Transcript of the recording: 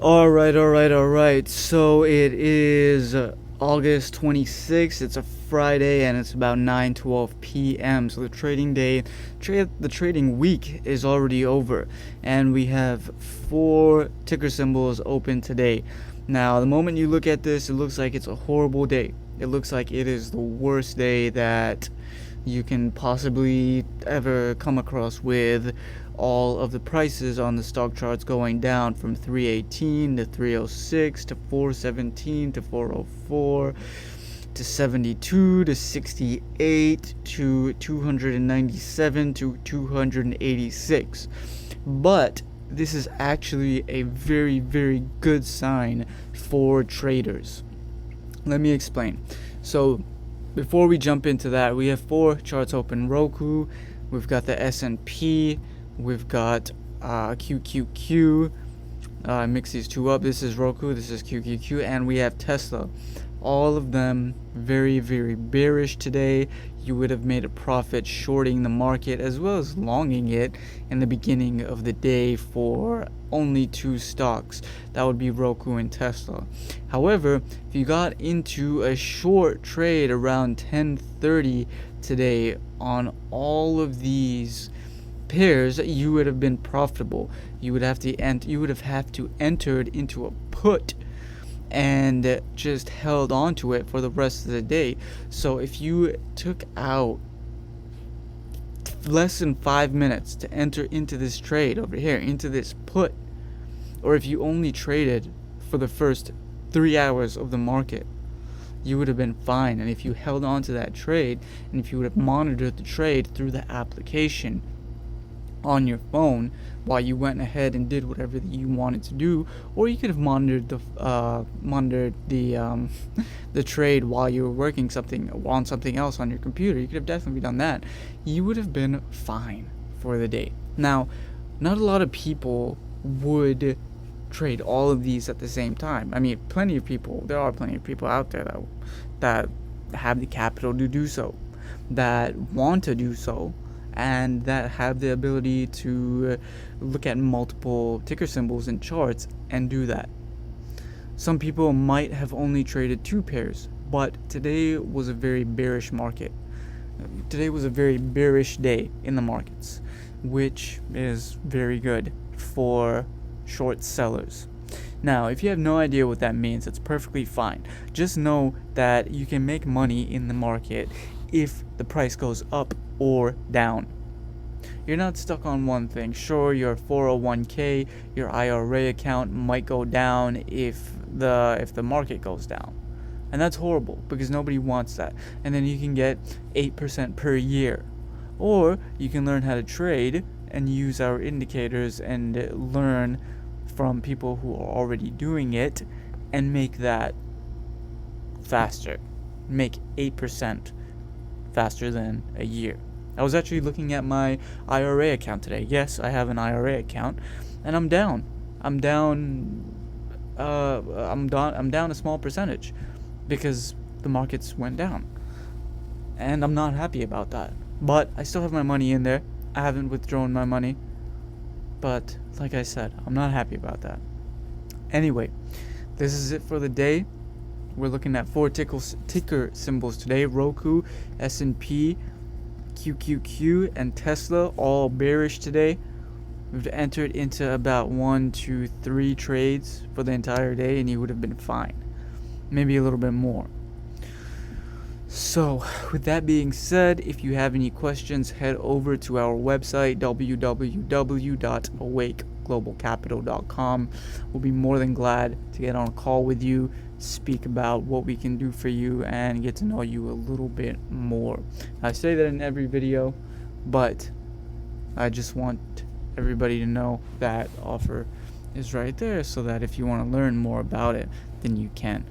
Alright. So it is August 26th. It's a Friday and it's about 9:12 p.m. So the the trading week is already over. And we have 4 ticker symbols open today. Now, the moment you look at this, it looks like it's a horrible day. It looks like it is the worst day that you can possibly ever come across, with all of the prices on the stock charts going down from 318 to 306 to 417 to 404 to 72 to 68 to 297 to 286. But this is actually a very, very good sign for traders. Let me explain. So before we jump into that, we have 4 charts open. Roku, we've got the S&P, we've got Qqq. Mix these two up. This is Roku, this is Qqq, and we have Tesla. All of them very, very bearish today. You would have made a profit shorting the market as well as longing it in the beginning of the day for only 2 stocks. That would be Roku and Tesla. However, if you got into a short trade around 10:30 today on all of these pairs, you would have been profitable. You would have to enter into a put and just held on to it for the rest of the day. So if you took out less than 5 minutes to enter into this trade over here, into this put, or if you only traded for the first 3 hours of the market, you would have been fine. And if you held on to that trade, and if you would have monitored the trade through the application on your phone while you went ahead and did whatever that you wanted to do, or you could have monitored the trade while you were working on something else on your computer. You could have definitely done that. You would have been fine for the day. Now, not a lot of people would trade all of these at the same time. I mean, there are plenty of people out there that have the capital to do so, that want to do so, and that have the ability to look at multiple ticker symbols and charts and do that. Some people might have only traded 2 pairs, but today was a very bearish market. Today was a very bearish day in the markets, which is very good for short sellers. Now, if you have no idea what that means, it's perfectly fine. Just know that you can make money in the market if the price goes up or down. You're not stuck on one thing. Sure, your 401k, your IRA account might go down if the market goes down. And that's horrible, because nobody wants that. And then you can get 8% per year. Or you can learn how to trade and use our indicators and learn from people who are already doing it and make that faster. Make 8% faster than a year. I was actually looking at my IRA account today. Yes, I have an IRA account, and I'm down. I'm down a small percentage because the markets went down. And I'm not happy about that. But I still have my money in there. I haven't withdrawn my money. But like I said, I'm not happy about that. Anyway, this is it for the day. We're looking at 4 ticker symbols today: Roku, S&P, Qqq, and Tesla, all bearish today. We've entered into about 1, 2, 3 trades for the entire day, and you would have been fine. Maybe a little bit more. So, with that being said, if you have any questions, head over to our website, www.awakeglobalcapital.com. We'll be more than glad to get on a call with you, speak about what we can do for you, and get to know you a little bit more. I say that in every video, but I just want everybody to know that offer is right there, so that if you want to learn more about it, then you can.